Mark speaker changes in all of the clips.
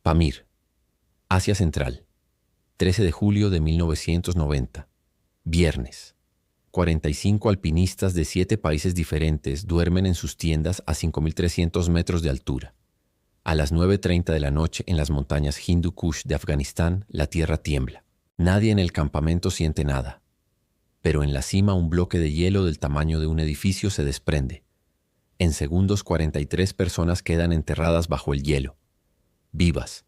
Speaker 1: Pamir, Asia Central, 13 de julio de 1990, viernes. 45 alpinistas de 7 países diferentes duermen en sus tiendas a 5.300 metros de altura. A las 9:30 de la noche en las montañas Hindu Kush de Afganistán, la tierra tiembla. Nadie en el campamento siente nada. Pero en la cima un bloque de hielo del tamaño de un edificio se desprende. En segundos 43 personas quedan enterradas bajo el hielo, vivas,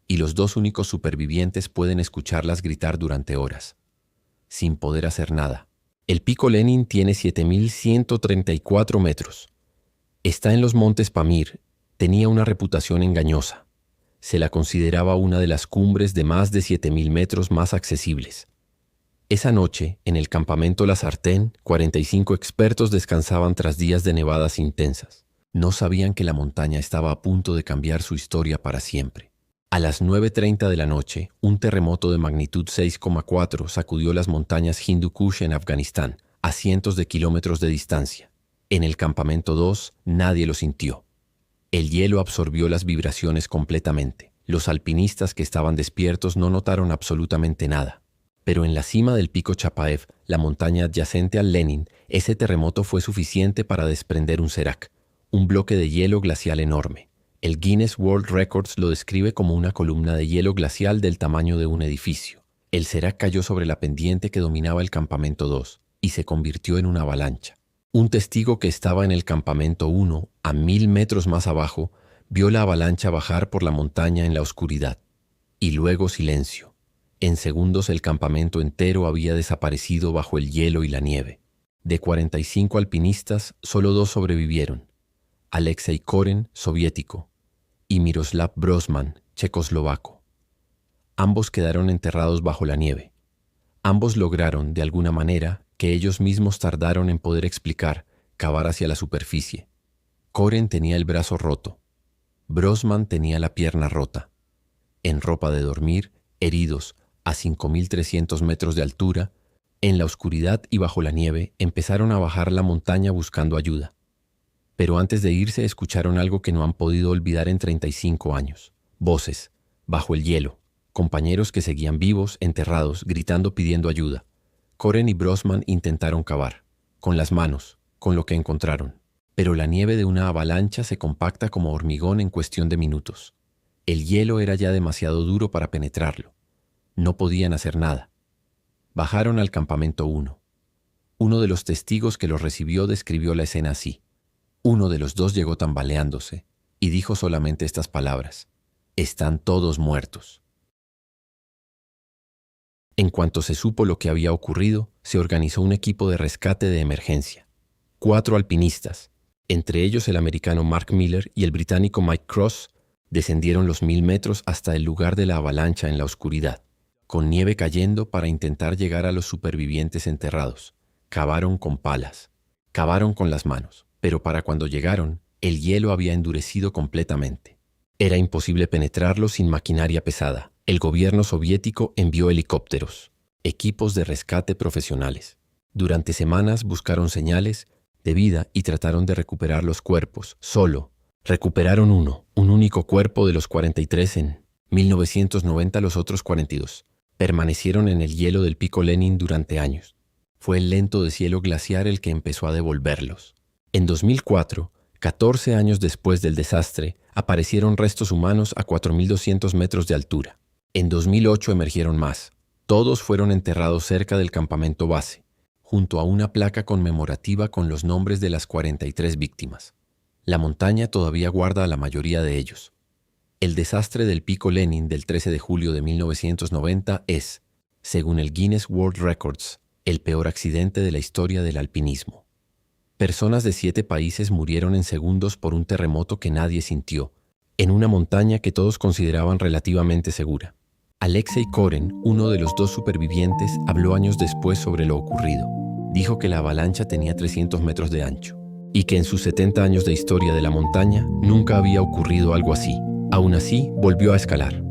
Speaker 1: y los 2 únicos supervivientes pueden escucharlas gritar durante horas, sin poder hacer nada. El pico Lenin tiene 7.134 metros. Está en los montes Pamir. Tenía una reputación engañosa. Se la consideraba una de las cumbres de más de 7.000 metros más accesibles. Esa noche, en el campamento La Sartén, 45 expertos descansaban tras días de nevadas intensas. No sabían que la montaña estaba a punto de cambiar su historia para siempre. A las 9:30 de la noche, un terremoto de magnitud 6,4 sacudió las montañas Hindu Kush en Afganistán, a cientos de kilómetros de distancia. En el campamento 2, nadie lo sintió. El hielo absorbió las vibraciones completamente. Los alpinistas que estaban despiertos no notaron absolutamente nada. Pero en la cima del pico Chapaev, la montaña adyacente al Lenin, ese terremoto fue suficiente para desprender un serac, un bloque de hielo glacial enorme. El Guinness World Records lo describe como una columna de hielo glacial del tamaño de un edificio. El serac cayó sobre la pendiente que dominaba el campamento 2 y se convirtió en una avalancha. Un testigo que estaba en el campamento 1, a 1.000 metros más abajo, vio la avalancha bajar por la montaña en la oscuridad. Y luego silencio. En segundos el campamento entero había desaparecido bajo el hielo y la nieve. De 45 alpinistas, solo 2 sobrevivieron. Alexei Koren, soviético, y Miroslav Brosman, checoslovaco. Ambos quedaron enterrados bajo la nieve. Ambos lograron, de alguna manera, que ellos mismos tardaron en poder explicar, cavar hacia la superficie. Koren tenía el brazo roto. Brosman tenía la pierna rota. En ropa de dormir, heridos, a 5.300 metros de altura, en la oscuridad y bajo la nieve, empezaron a bajar la montaña buscando ayuda. Pero antes de irse escucharon algo que no han podido olvidar en 35 años. Voces, bajo el hielo, compañeros que seguían vivos, enterrados, gritando pidiendo ayuda. Koren y Brosman intentaron cavar, con las manos, con lo que encontraron. Pero la nieve de una avalancha se compacta como hormigón en cuestión de minutos. El hielo era ya demasiado duro para penetrarlo. No podían hacer nada. Bajaron al campamento 1. Uno de los testigos que los recibió describió la escena así. Uno de los 2 llegó tambaleándose y dijo solamente estas palabras: «Están todos muertos». En cuanto se supo lo que había ocurrido, se organizó un equipo de rescate de emergencia. 4 alpinistas, entre ellos el americano Mark Miller y el británico Mike Cross, descendieron los 1.000 metros hasta el lugar de la avalancha en la oscuridad, con nieve cayendo para intentar llegar a los supervivientes enterrados. Cavaron con palas, cavaron con las manos. Pero para cuando llegaron, el hielo había endurecido completamente. Era imposible penetrarlo sin maquinaria pesada. El gobierno soviético envió helicópteros, equipos de rescate profesionales. Durante semanas buscaron señales de vida y trataron de recuperar los cuerpos. Solo recuperaron un único cuerpo de los 43 en 1990. Los otros 42 permanecieron en el hielo del pico Lenin durante años. Fue el lento deshielo glaciar el que empezó a devolverlos. En 2004, 14 años después del desastre, aparecieron restos humanos a 4.200 metros de altura. En 2008 emergieron más. Todos fueron enterrados cerca del campamento base, junto a una placa conmemorativa con los nombres de las 43 víctimas. La montaña todavía guarda a la mayoría de ellos. El desastre del pico Lenin del 13 de julio de 1990 es, según el Guinness World Records, el peor accidente de la historia del alpinismo. Personas de 7 países murieron en segundos por un terremoto que nadie sintió, en una montaña que todos consideraban relativamente segura. Alexei Koren, uno de los 2 supervivientes, habló años después sobre lo ocurrido. Dijo que la avalancha tenía 300 metros de ancho y que en sus 70 años de historia de la montaña nunca había ocurrido algo así. Aún así, volvió a escalar.